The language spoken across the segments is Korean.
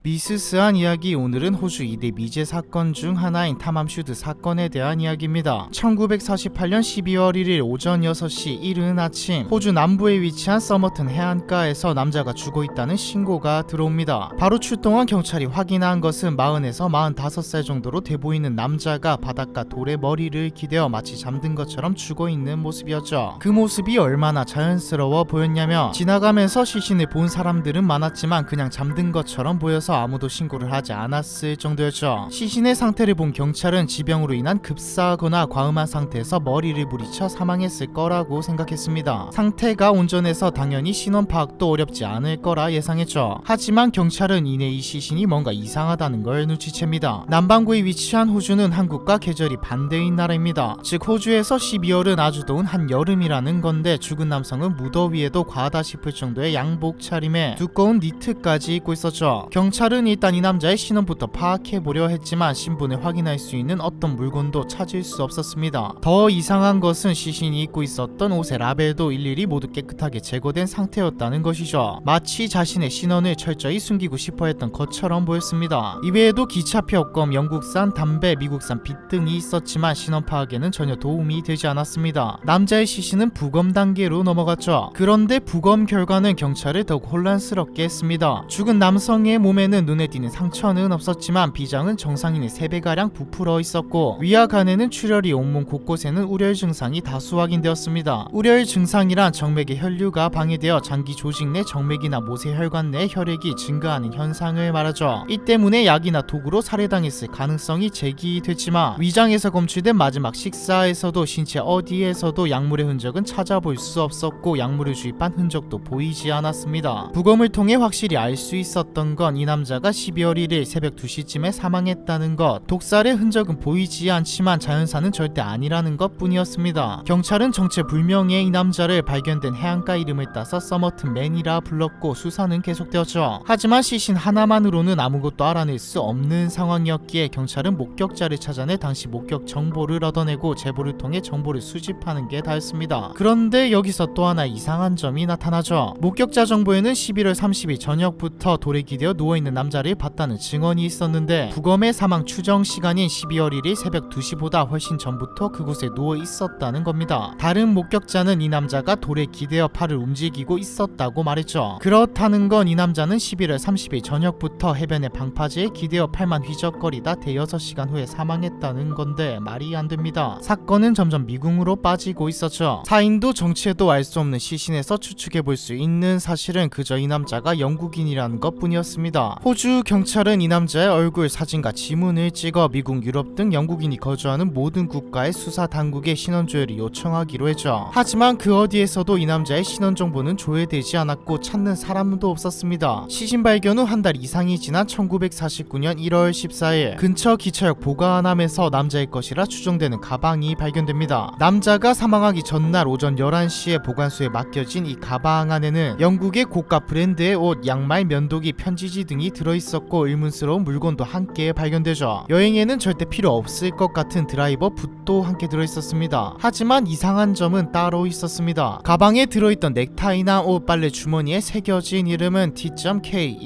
미스스한 이야기. 오늘은 호주 2대 미제 사건 중 하나인 탐암 슈드 사건에 대한 이야기입니다. 1948년 12월 1일 오전 6시 이른 아침, 호주 남부에 위치한 서머튼 해안가에서 남자가 죽어 있다는 신고가 들어옵니다. 바로 출동한 경찰이 확인한 것은 40에서 45살 정도로 돼 보이는 남자가 바닷가 돌에 머리를 기대어 마치 잠든 것처럼 죽어 있는 모습이었죠. 그 모습이 얼마나 자연스러워 보였냐면, 지나가면서 시신을 본 사람들은 많았지만 그냥 잠든 것처럼 보여서 아무도 신고를 하지 않았을 정도였죠. 시신의 상태를 본 경찰은 지병으로 인한 급사하거나 과음한 상태에서 머리를 부딪혀 사망했을 거라고 생각했습니다. 상태가 온전해서 당연히 신원 파악도 어렵지 않을 거라 예상했죠. 하지만 경찰은 이내 이 시신이 뭔가 이상하다는 걸 눈치챕니다. 남반구에 위치한 호주는 한국과 계절이 반대인 나라입니다. 즉 호주에서 12월은 아주 더운 한여름이라는 건데, 죽은 남성은 무더위에도 과하다 싶을 정도의 양복 차림에 두꺼운 니트까지 입고 있었죠. 경찰은 일단 이 남자의 신원부터 파악해보려 했지만 신분을 확인할 수 있는 어떤 물건도 찾을 수 없었습니다. 더 이상한 것은 시신이 입고 있었던 옷의 라벨도 일일이 모두 깨끗하게 제거된 상태였다는 것이죠. 마치 자신의 신원을 철저히 숨기고 싶어 했던 것처럼 보였습니다. 이외에도 기차표 여권, 영국산 담배, 미국산 빚 등이 있었지만 신원 파악에는 전혀 도움이 되지 않았습니다. 남자의 시신은 부검 단계로 넘어갔죠. 그런데 부검 결과는 경찰을 더욱 혼란스럽게 했습니다. 죽은 남성의 몸에는 눈에 띄는 상처는 없었지만 비장은 정상인의 3배가량 부풀어 있었고, 위와 간에는 출혈이 온몸 곳곳에는 우려의 증상이 다수 확인되었습니다. 우려의 증상이란 정맥의 혈류가 방해되어 장기 조직 내 정맥이나 모세혈관 내 혈액이 증가하는 현상을 말하죠. 이 때문에 약이나 독으로 살해당했을 가능성이 제기됐지만, 위장에서 검출된 마지막 식사에서도 신체 어디에서도 약물의 흔적은 찾아볼 수 없었고 약물을 주입한 흔적도 보이지 않았습니다. 부검을 통해 확실히 알 수 있었던 건 이 남자가 12월 1일 새벽 2시쯤에 사망했다는 것, 독살의 흔적은 보이지 않지만 자연사는 절대 아니라는 것 뿐이었습니다. 경찰은 정체불명의 이 남자를 발견된 해안가 이름을 따서 서머튼 맨이라 불렀고 수사는 계속되었죠. 하지만 시신 하나만으로는 아무것도 알아낼 수 없는 상황이었기에 경찰은 목격자를 찾아내 당시 목격 정보를 얻어내고 제보를 통해 정보를 수집하는 게 다였습니다. 그런데 여기서 또 하나 이상한 점이 나타나죠. 목격자 정보에는 11월 30일 저녁부터 돌에 기대어 누워있는 남자를 봤다는 증언이 있었는데, 부검의 사망 추정 시간인 12월 1일 새벽 2시보다 훨씬 전부터 그곳에 누워 있었다는 겁니다. 다른 목격자는 이 남자가 돌에 기대어 팔을 움직이고 있었다고 말했죠. 그렇다는 건 이 남자는 11월 30일 저녁부터 해변의 방파제에 기대어 팔만 휘적거리다 대여섯 시간 후에 사망했다는 건데 말이 안 됩니다. 사건은 점점 미궁으로 빠지고 있었죠. 사인도 정체도 알 수 없는 시신에서 추측해볼 수 있는 사실은 그저 이 남자가 영국인이라는 것 뿐이었습니다. 호주 경찰은 이 남자의 얼굴 사진과 지문을 찍어 미국, 유럽 등 영국인이 거주하는 모든 국가의 수사 당국에 신원 조회를 요청하기로 했죠. 하지만 그 어디에서도 이 남자의 신원 정보는 조회되지 않았고 찾는 사람도 없었습니다. 시신 발견 후 한 달 이상이 지난 1949년 1월 14일 근처 기차역 보관함에서 남자의 것이라 추정되는 가방이 발견됩니다. 남자가 사망하기 전날 오전 11시에 보관소에 맡겨진 이 가방 안에는 영국의 고가 브랜드의 옷, 양말, 면도기, 편지지 등이 들어있었고 의문스러운 물건도 함께 발견되죠. 여행에는 절대 필요 없을 것 같은 드라이버 붓도 함께 들어있었습니다. 하지만 이상한 점은 따로 있었습니다. 가방에 들어있던 넥타이나 옷, 빨래 주머니에 새겨진 이름은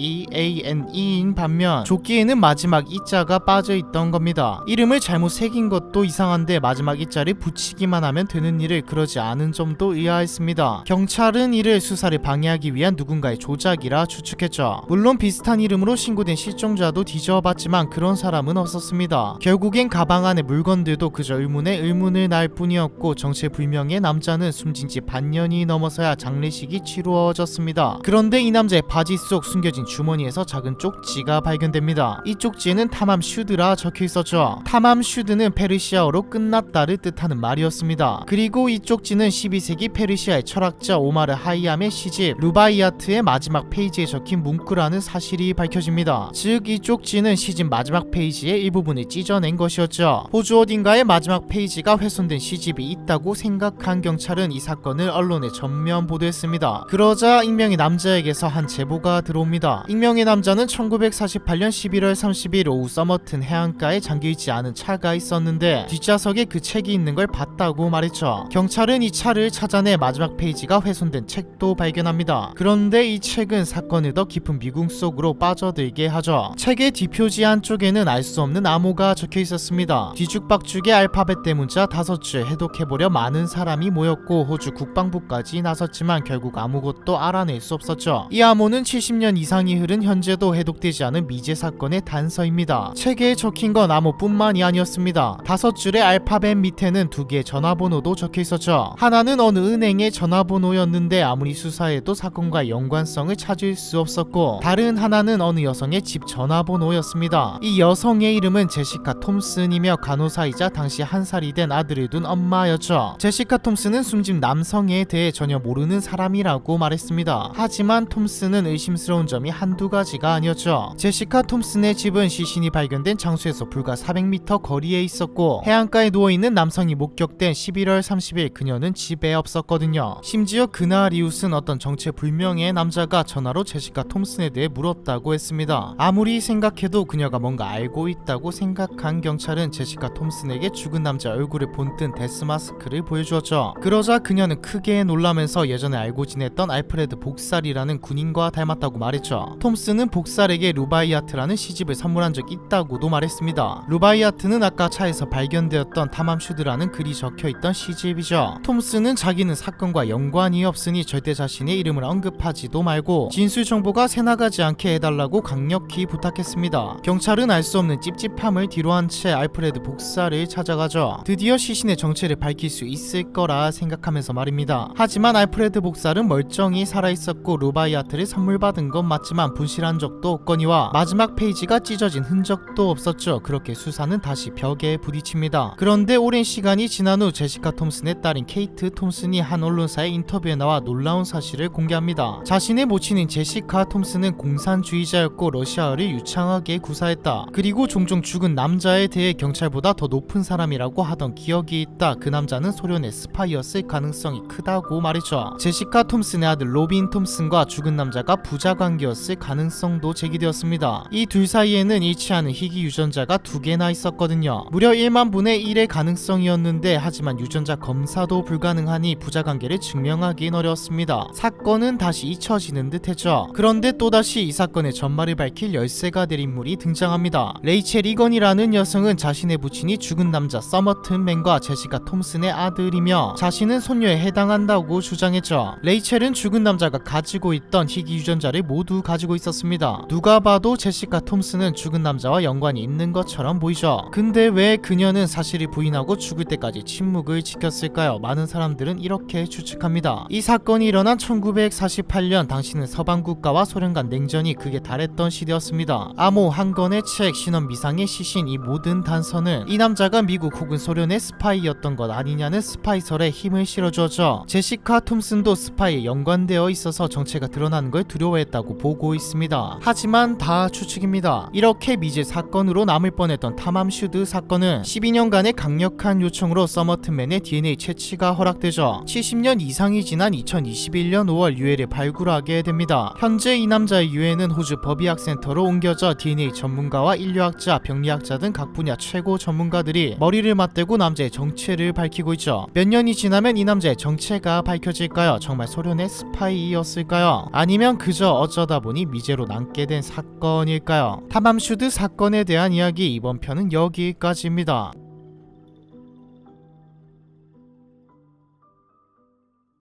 T.K.E.A.N.E인 반면 조끼에는 마지막 이자가 빠져있던 겁니다. 이름을 잘못 새긴 것도 이상한데 마지막 이자를 붙이기만 하면 되는 일을 그러지 않은 점도 의아했습니다. 경찰은 이를 수사를 방해하기 위한 누군가의 조작이라 추측했죠. 물론 비슷한 이름으로 신고된 실종자도 뒤져봤지만 그런 사람은 없었습니다. 결국엔 가방 안의 물건들도 그저 의문에 의문을 낳을 뿐이었고 정체불명의 남자는 숨진 지 반년이 넘어서야 장례식이 치루어졌습니다. 그런데 이 남자의 바지 속 숨겨진 주머니에서 작은 쪽지가 발견됩니다. 이 쪽지에는 탐암 슈드라 적혀있었죠. 탐암 슈드는 페르시아어로 끝났다를 뜻하는 말이었습니다. 그리고 이 쪽지는 12세기 페르시아의 철학자 오마르 하이암의 시집 루바이아트의 마지막 페이지에 적힌 문구라는 사실이 밝혀집니다. 즉 이 쪽지는 시집 마지막 페이지의 일부분을 찢어낸 것이었죠. 호주 어딘가에 마지막 페이지가 훼손된 시집이 있다고 생각한 경찰은 이 사건을 언론에 전면 보도했습니다. 그러자 익명의 남자에게서 한 제보가 들어옵니다. 익명의 남자는 1948년 11월 30일 오후 서머튼 해안가에 잠겨있지 않은 차가 있었는데 뒷좌석에 그 책이 있는 걸 봤다고 말했죠. 경찰은 이 차를 찾아내 마지막 페이지가 훼손된 책도 발견합니다. 그런데 이 책은 사건을 더 깊은 미궁 속으로 빠져들게 하죠. 책의 뒷표지 안쪽에는 알 수 없는 암호가 적혀 있었습니다. 뒤죽박죽의 알파벳 대문자 5줄 해독해보려 많은 사람이 모였고 호주 국방부까지 나섰지만 결국 아무것도 알아낼 수 없었죠. 이 암호는 70년 이상이 흐른 현재도 해독되지 않은 미제 사건의 단서입니다. 책에 적힌 건 암호뿐만이 아니었습니다. 5줄의 알파벳 밑에는 2개의 전화번호도 적혀 있었죠. 하나는 어느 은행의 전화번호였는데 아무리 수사해도 사건과 연관성을 찾을 수 없었고, 다른 하나는 어느 여성의 집 전화번호였습니다. 이 여성의 이름은 제시카 톰슨이며 간호사이자 당시 1살이 된 아들을 둔 엄마였죠. 제시카 톰슨은 숨진 남성에 대해 전혀 모르는 사람이라고 말했습니다. 하지만 톰슨은 의심스러운 점이 한두 가지가 아니었죠. 제시카 톰슨의 집은 시신이 발견된 장소에서 불과 400m 거리에 있었고, 해안가에 누워있는 남성이 목격된 11월 30일 그녀는 집에 없었거든요. 심지어 그날 이웃은 어떤 정체불명의 남자가 전화로 제시카 톰슨에 대해 물었다고 했습니다. 아무리 생각해도 그녀가 뭔가 알고 있다고 생각한 경찰은 제시카 톰슨에게 죽은 남자 얼굴을 본뜬 데스마스크를 보여주었죠. 그러자 그녀는 크게 놀라면서 예전에 알고 지냈던 알프레드 복살이라는 군인과 닮았다고 말했죠. 톰슨은 복살에게 루바이아트라는 시집을 선물한 적이 있다고도 말했습니다. 루바이아트는 아까 차에서 발견되었던 탐함 슈드라는 글이 적혀있던 시집이죠. 톰슨은 자기는 사건과 연관이 없으니 절대 자신의 이름을 언급하지도 말고 진술 정보가 새나가지 않게 해달라고 강력히 부탁했습니다. 경찰은 알 수 없는 찝찝함을 뒤로한 채 알프레드 복살을 찾아가죠. 드디어 시신의 정체를 밝힐 수 있을 거라 생각하면서 말입니다. 하지만 알프레드 복살은 멀쩡히 살아있었고 루바이아트를 선물 받은 건 맞지만 분실한 적도 없거니와 마지막 페이지가 찢어진 흔적도 없었죠. 그렇게 수사는 다시 벽에 부딪힙니다. 그런데 오랜 시간이 지난 후 제시카 톰슨의 딸인 케이트 톰슨이 한 언론사의 인터뷰에 나와 놀라운 사실을 공개합니다. 자신의 모친인 제시카 톰슨은 공산주의자였고 러시아어를 유창하게 구사했다. 그리고 종종 죽은 남자에 대해 경찰보다 더 높은 사람이라고 하던 기억이 있다. 그 남자는 소련의 스파이였을 가능성이 크다고 말했죠. 제시카 톰슨의 아들 로빈 톰슨과 죽은 남자가 부자 관계였을 가능성도 제기되었습니다. 이 둘 사이에는 일치하는 희귀 유전자가 2개나 있었거든요. 무려 1만 분의 1의 가능성이었는데 하지만 유전자 검사도 불가능하니 부자 관계를 증명하긴 어려웠습니다. 사건은 다시 잊혀지는 듯 했죠. 그런데 또다시 이 사건의 전말을 밝힐 열쇠가 될 인물이 등장합니다. 레이첼 이건이라는 여성은 자신의 부친이 죽은 남자 서머튼 맨과 제시카 톰슨의 아들이며 자신은 손녀에 해당한다고 주장했죠. 레이첼은 죽은 남자가 가지고 있던 희귀 유전자를 모두 가지고 있었습니다. 누가 봐도 제시카 톰슨은 죽은 남자와 연관이 있는 것처럼 보이죠. 근데 왜 그녀는 사실을 부인하고 죽을 때까지 침묵을 지켰을까요? 많은 사람들은 이렇게 추측합니다. 이 사건이 일어난 1948년, 당시는 서방 국가와 소련 간 냉전이 극에 달했던 시대였습니다. 암호, 한 권의 책, 신원 미상의 시신, 이 모든 단서는 이 남자가 미국 혹은 소련의 스파이였던 것 아니냐는 스파이설에 힘을 실어주었죠. 제시카 톰슨도 스파이에 연관되어 있어서 정체가 드러나는 걸 두려워했다고 보고 있습니다. 하지만 다 추측입니다. 이렇게 미제 사건으로 남을 뻔했던 탐함 슈드 사건은 12년간의 강력한 요청으로 서머튼맨의 DNA 채취가 허락되죠. 70년 이상이 지난 2021년 5월 유해를 발굴하게 됩니다. 현재 이 남자의 유해는 호주 법의학센터로 옮겨져 DNA 전문가와 인류학자, 병리학자 등 각 분야 최고 전문가들이 머리를 맞대고 남자의 정체를 밝히고 있죠. 몇 년이 지나면 이 남자의 정체가 밝혀질까요? 정말 소련의 스파이였을까요? 아니면 그저 어쩌다 보니 미제로 남게 된 사건일까요? 탐함 슈드 사건에 대한 이야기, 이번 편은 여기까지입니다.